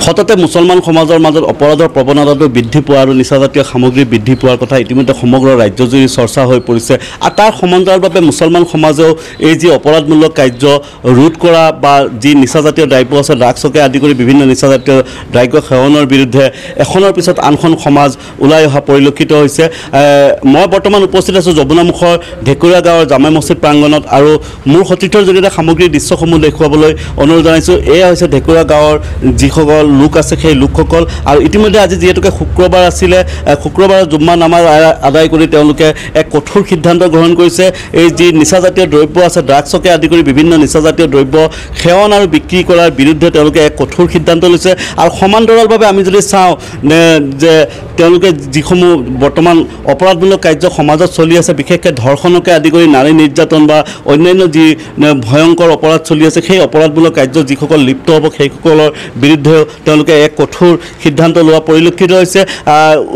সততে মুছলমান সমাজৰ মাজত অপৰাধৰ প্ৰৱণতাটো বৃদ্ধি পোৱা আৰু নিচাজাতীয় সামগ্ৰী বৃদ্ধি পোৱাৰ কথা ইতিমধ্যে সমগ্ৰ ৰাজ্যজুৰি চৰ্চা হৈ পৰিছে আৰু তাৰ সমান্তৰালভাৱে মুছলমান সমাজেও এই যি অপৰাধমূলক কাৰ্য ৰোধ কৰা বা যি নিচাজাতীয় দ্ৰব্য আছে ড্ৰাগছকে আদি কৰি বিভিন্ন নিচাজাতীয় দ্ৰব্য সেৱনৰ বিৰুদ্ধে এখনৰ পিছত আনখন সমাজ ওলাই অহা পৰিলক্ষিত হৈছে মই বৰ্তমান উপস্থিত আছোঁ যমুনামুখৰ ঢেকুৰীয়া গাঁৱৰ জামে মছজিদ প্ৰাংগণত আৰু মোৰ সতীৰ্থৰ জৰিয়তে সামগ্ৰীৰ দৃশ্যসমূহ দেখুৱাবলৈ অনুৰোধ জনাইছোঁ এয়া হৈছে ঢেকুৰীয়া গাঁৱৰ যিসকল লোক আছে সেই লোকসকল আৰু ইতিমধ্যে আজি যিহেতুকে শুক্ৰবাৰ আছিলে শুক্ৰবাৰৰ জুম্মা নামাজ আদায় কৰি তেওঁলোকে এক কঠোৰ সিদ্ধান্ত গ্ৰহণ কৰিছে এই যি নিচাজাতীয় দ্ৰব্য আছে ড্ৰাগছকে আদি কৰি বিভিন্ন নিচাজাতীয় দ্ৰব্য সেৱন আৰু বিক্ৰী কৰাৰ বিৰুদ্ধে তেওঁলোকে এক কঠোৰ সিদ্ধান্ত লৈছে আৰু সমান্তৰালভাৱে আমি যদি চাওঁ যে তেওঁলোকে যিসমূহ বৰ্তমান অপৰাধমূলক কাৰ্য সমাজত চলি আছে বিশেষকৈ ধৰ্ষণকে আদি কৰি নাৰী নিৰ্যাতন বা অন্যান্য যি ভয়ংকৰ অপৰাধ চলি আছে সেই অপৰাধমূলক কাৰ্য যিসকল লিপ্ত হ'ব সেইসকলৰ বিৰুদ্ধেও তেওঁলোকে এক কঠোৰ সিদ্ধান্ত লোৱা পৰিলক্ষিত হৈছে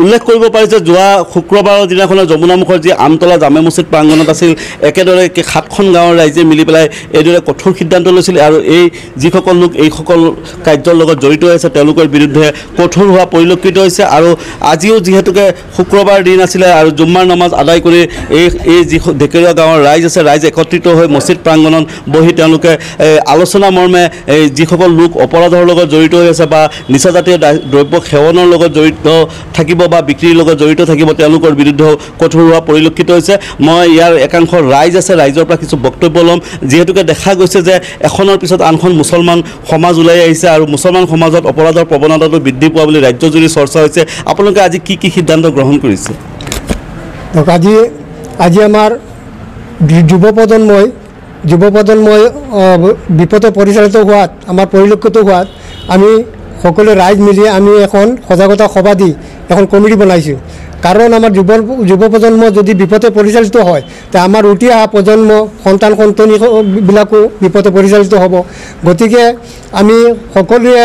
উল্লেখ কৰিব পাৰি যে যোৱা শুক্ৰবাৰৰ দিনাখনৰ যমুনামুখৰ যি আমতলা জামে মছজিদ প্ৰাংগণত আছিল একেদৰে 7খন গাঁৱৰ ৰাইজে মিলি পেলাই এইদৰে কঠোৰ সিদ্ধান্ত লৈছিল আৰু এই যিসকল লোক এইসকল কাৰ্যৰ লগত জড়িত আছে তেওঁলোকৰ বিৰুদ্ধে কঠোৰ হোৱা পৰিলক্ষিত হৈছে আৰু আজিও যিহেতুকে শুক্ৰবাৰ দিন আছিলে আৰু জুম্মাৰ নামাজ আদায় কৰি এই যি ঢেকুৰীয়া গাঁৱৰ ৰাইজ আছে ৰাইজ একত্ৰিত হৈ মছজিদ প্ৰাংগণত বহি তেওঁলোকে আলোচনা মৰ্মে যিসকল লোক অপৰাধৰ লগত জড়িত হৈ আছে বা নিচাজাতীয় দ্ৰব্য সেৱনৰ লগত জড়িত থাকিব বা বিক্ৰীৰ লগত জড়িত থাকিব তেওঁলোকৰ বিৰুদ্ধেও কঠোৰ হোৱা পৰিলক্ষিত হৈছে মই ইয়াৰ একাংশ ৰাইজ আছে ৰাইজৰ পৰা কিছু বক্তব্য ল'ম যিহেতুকে দেখা গৈছে যে এখনৰ পিছত আনখন মুছলমান সমাজ ওলাই আহিছে আৰু মুছলমান সমাজত অপৰাধৰ প্ৰৱণতাটো বৃদ্ধি পোৱা বুলি ৰাজ্যজুৰি চৰ্চা হৈছে আপোনালোকে আজি কি সিদ্ধান্ত গ্ৰহণ কৰিছে আজি আমাৰ যুৱ প্ৰজন্মই বিপদে পৰিচালিত হোৱাত আমাৰ পৰিলক্ষিত হোৱাত আমি সকলো ৰাইজ মিলি আমি এখন সজাগতা সভা দি এখন কমিটি বনাইছোঁ কাৰণ আমাৰ যুৱ প্ৰজন্ম যদি বিপদে পৰিচালিত হয় তে আমাৰ উঠি অহা প্ৰজন্ম সন্তানবিলাকো বিপদে পৰিচালিত হ'ব গতিকে আমি সকলোৱে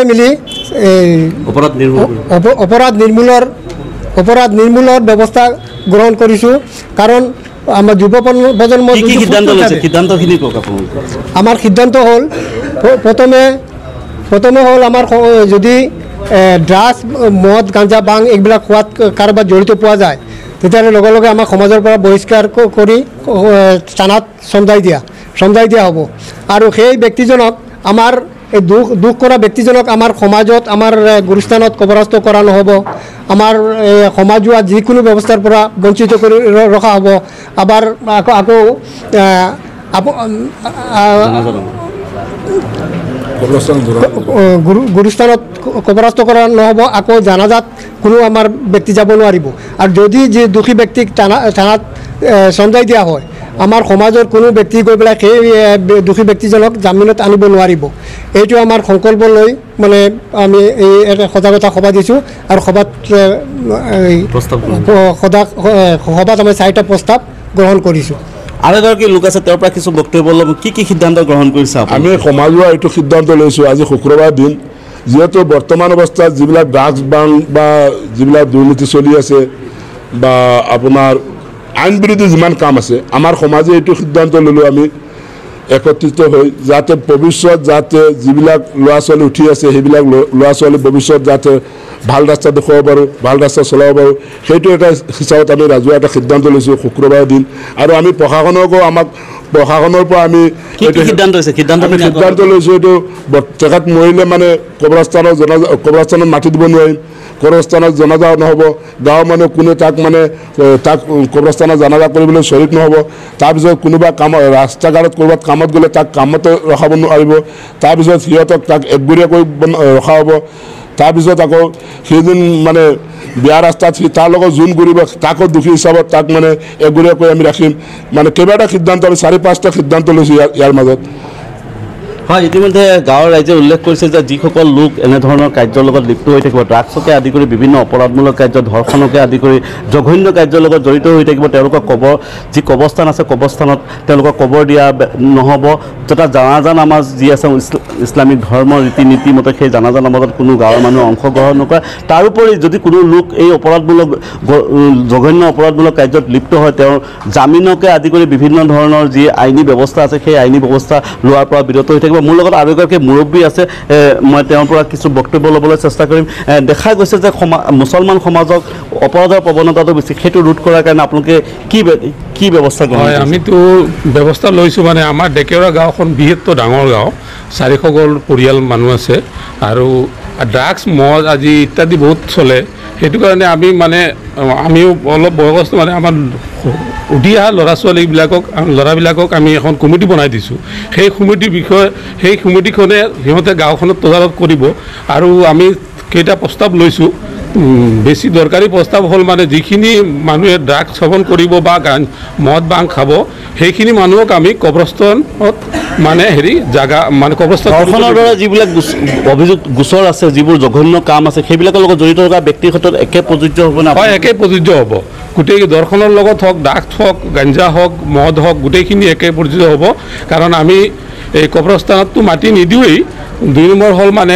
মিলি অপৰাধ নিৰ্মূলৰ ব্যৱস্থা গ্ৰহণ কৰিছোঁ কাৰণ আমাৰ যুৱ প্ৰজন্ম আমাৰ সিদ্ধান্ত হ'ল প্ৰথমে হ'ল আমাৰ যদি ড্ৰাগছ মদ গাঁজা বাং এইবিলাক খোৱাত কাৰোবাৰ জড়িত পোৱা যায় তেতিয়াহ'লে লগে লগে আমাৰ সমাজৰ পৰা বহিষ্কাৰ কৰি থানাত চমজাই দিয়া হ'ব আৰু সেই ব্যক্তিজনক আমাৰ এই দুখ কৰা ব্যক্তিজনক আমাৰ সমাজত আমাৰ গুৰুস্থানত কবৰস্থ কৰা নহ'ব আমাৰ সমাজোৱা যিকোনো ব্যৱস্থাৰ পৰা বঞ্চিত কৰি ৰখা হ'ব আবাৰ আকৌ গুৰুস্থানত কবৰস্থ কৰা নহ'ব আকৌ জানাজাত কোনো আমাৰ ব্যক্তি যাব নোৱাৰিব আৰু যদি যি দোষী ব্যক্তিক থানাত চমজাই দিয়া হয় আমাৰ সমাজৰ কোনো ব্যক্তি গৈ পেলাই সেই দোষী ব্যক্তিজনক জামিনত আনিব নোৱাৰিব এইটো আমাৰ সংকল্প লৈ মানে আমি এই সজাগতা সভা দিছোঁ আৰু সভাত আমি 4টা প্ৰস্তাৱ গ্ৰহণ কৰিছোঁ আৰু এগৰাকী লোক আছে তেওঁৰ পৰা কিছু বক্তব্য ল'ব কি সিদ্ধান্ত গ্ৰহণ কৰিছে আমি সমাজৰ এইটো সিদ্ধান্ত লৈছোঁ আজি শুক্ৰবাৰ দিন যিহেতু বৰ্তমান অৱস্থাত যিবিলাক ড্ৰাগছ বাং বা যিবিলাক দুৰ্নীতি চলি আছে বা আপোনাৰ আইন বিৰোধী যিমান কাম আছে আমাৰ সমাজে এইটো সিদ্ধান্ত ল'লোঁ আমি একত্ৰিত হৈ যাতে ভৱিষ্যত যাতে যিবিলাক ল'ৰা ছোৱালী উঠি আছে সেইবিলাক ল'ৰা ছোৱালী ভৱিষ্যত যাতে ভাল ৰাস্তা দেখুৱাব পাৰোঁ ভাল ৰাস্তা চলাব পাৰোঁ সেইটো এটা হিচাপত আমি ৰাজহুৱা এটা সিদ্ধান্ত লৈছোঁ শুক্ৰবাৰৰ দিন আৰু আমি প্ৰশাসনৰ পৰা আমি সিদ্ধান্ত লৈছোঁ এইটো তেখেত মৰিলে মানে কবৰস্থানত মাতি দিব নোৱাৰিম কবৰস্থানত জনাজা নহ'ব গাঁৱৰ মানুহ কোনে তাক কবৰস্থানত জনাজা কৰিবলৈ শ্বহীদ নহ'ব তাৰপিছত কোনোবা ৰাস্তা ঘাটত ক'ৰবাত কামত গ'লে তাক কামতে ৰখাব নোৱাৰিব তাৰপিছত সিহঁতক তাক একগুৰীয়াকৈ ৰখা হ'ব তাৰপিছত আকৌ সেইদিন মানে বিয়া ৰাস্তাত তাৰ লগত যোন কৰিব তাকো দোষী হিচাপত তাক মানে একগুৰীয়াকৈ আমি ৰাখিম মানে কেইবাটা সিদ্ধান্ত আমি 4-5টা সিদ্ধান্ত লৈছোঁ ইয়াৰ মাজত হয় ইতিমধ্যে গাঁৱৰ ৰাইজে উল্লেখ কৰিছে যে যিসকল লোক এনেধৰণৰ কাৰ্যৰ লগত লিপ্ত হৈ থাকিব ড্ৰাগছকে আদি কৰি বিভিন্ন অপৰাধমূলক কাৰ্য ধৰ্ষণকে আদি কৰি জঘন্য কাৰ্যৰ লগত জড়িত হৈ থাকিব তেওঁলোকৰ যি কবৰস্থান আছে কবৰস্থানত তেওঁলোকক কবৰ দিয়া নহ'ব তথা জানাজা নামাজ যি আছে ইছলামিক ধৰ্মৰ ৰীতি নীতি মতে সেই জানাজা নামাজত কোনো গাঁৱৰ মানুহে অংশগ্ৰহণ নকৰে তাৰোপৰি যদি কোনো লোক এই অপৰাধমূলক জঘন্য অপৰাধমূলক কাৰ্যত লিপ্ত হয় তেওঁৰ জামিনকে আদি কৰি বিভিন্ন ধৰণৰ যি আইনী ব্যৱস্থা আছে সেই আইনী ব্যৱস্থা লোৱাৰ পৰা বিৰত হৈ থাকিব মোৰ লগত আৰু এগৰাকী মুৰব্বী আছে মই তেওঁৰ পৰা কিছু বক্তব্য ল'বলৈ চেষ্টা কৰিম দেখা গৈছে যে মুছলমান সমাজক অপৰাধৰ প্ৰৱণতাটো বেছি সেইটো ৰোধ কৰাৰ কাৰণে আপোনালোকে কি ব্যৱস্থা গ্ৰহণ কৰিছে আমিতো ব্যৱস্থা লৈছোঁ মানে আমাৰ ডেকেৰা গাঁওখন বিশেষকৈ ডাঙৰ গাঁও 400 ঘৰ পৰিয়াল মানুহ আছে আৰু ড্ৰাগছ মদ আজি ইত্যাদি বহুত চলে সেইটো কাৰণে আমি মানে আমিও অলপ বয়সস্থ মানে আমাৰ উঠি অহা ল'ৰাবিলাকক আমি এখন কমিটি বনাই দিছোঁ সেই কমিটিৰ বিষয়ে সেই কমিটিখনে সিহঁতে গাঁওখনত তদাৰক কৰিব আৰু আমি কেইটা প্ৰস্তাৱ লৈছোঁ বেছি দৰকাৰী প্ৰস্তাৱ হ'ল মানে যিখিনি মানুহে ড্ৰাগছ সেৱন কৰিব বা মদ ভাং খাব সেইখিনি মানুহক আমি কবৰস্থানত মানে জাগা মানে কবৰস্থান ধৰ্ষণৰ দৰে যিবিলাক অভিযোগ গোচৰ আছে যিবোৰ জঘন্য কাম আছে সেইবিলাকৰ লগত জড়িত থকা ব্যক্তিৰ ক্ষেত্ৰত একে প্ৰযোজ্য হ'ব না হয় একে প্ৰযোজ্য হ'ব গোটেই দৰ্শনৰ লগত হওক ড্ৰাগছ হওক গাঞ্জা হওক মদ হওক গোটেইখিনি একে প্ৰযোজ্য হ'ব কাৰণ আমি এই কবৰস্থানততো মাটি নিদিওঁৱেই 2 নম্বৰ হ'ল মানে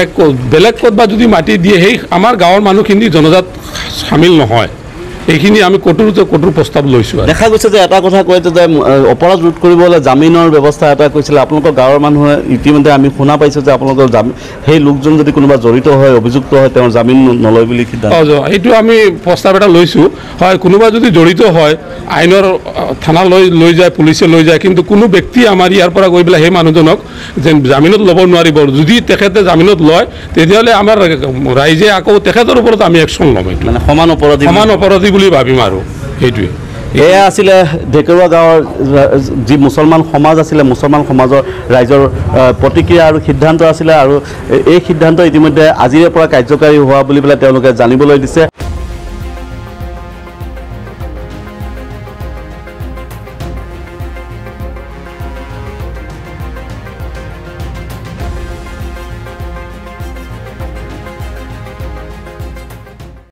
বেলেগ ক'ৰবাত যদি মাটি দিয়ে সেই আমাৰ গাঁৱৰ মানুহখিনি জনজাত সামিল নহয় এইখিনি আমি কঠোৰ প্ৰস্তাৱ লৈছোঁ দেখা গৈছে যে এটা কথা কয় যে অপৰাধ ৰোধ কৰিবলৈ জামিনৰ ব্যৱস্থা এটা কৈছিলে আপোনালোকৰ গাঁৱৰ মানুহে ইতিমধ্যে আমি শুনা পাইছোঁ যে আপোনালোকৰ সেই লোকজন যদি কোনোবা জড়িত হয় অভিযুক্ত হয় তেওঁৰ জামিন নলয় বুলি সিদ্ধান্ত এইটো আমি প্ৰস্তাৱ এটা লৈছোঁ হয় কোনোবা যদি জড়িত হয় আইনৰ থানালৈ লৈ যায় পুলিচে লৈ যায় কিন্তু কোনো ব্যক্তি আমাৰ ইয়াৰ পৰা গৈ পেলাই সেই মানুহজনক যেন জামিনত ল'ব নোৱাৰিব যদি তেখেতে জামিনত লয় তেতিয়াহ'লে আমাৰ ৰাইজে আকৌ তেখেতৰ ওপৰত আমি একশ্যন ল'ম মানে সমান অপৰাধী বুলি ভাবিম আৰু সেইটোৱে এয়া আছিলে ঢেকেৰুৱা গাঁৱৰ যি মুছলমান সমাজ আছিলে মুছলমান সমাজৰ ৰাইজৰ প্ৰতিক্ৰিয়া আৰু সিদ্ধান্ত আছিলে আৰু এই সিদ্ধান্ত ইতিমধ্যে আজিৰে পৰা কাৰ্যকাৰী হোৱা বুলি পেলাই তেওঁলোকে জানিবলৈ দিছে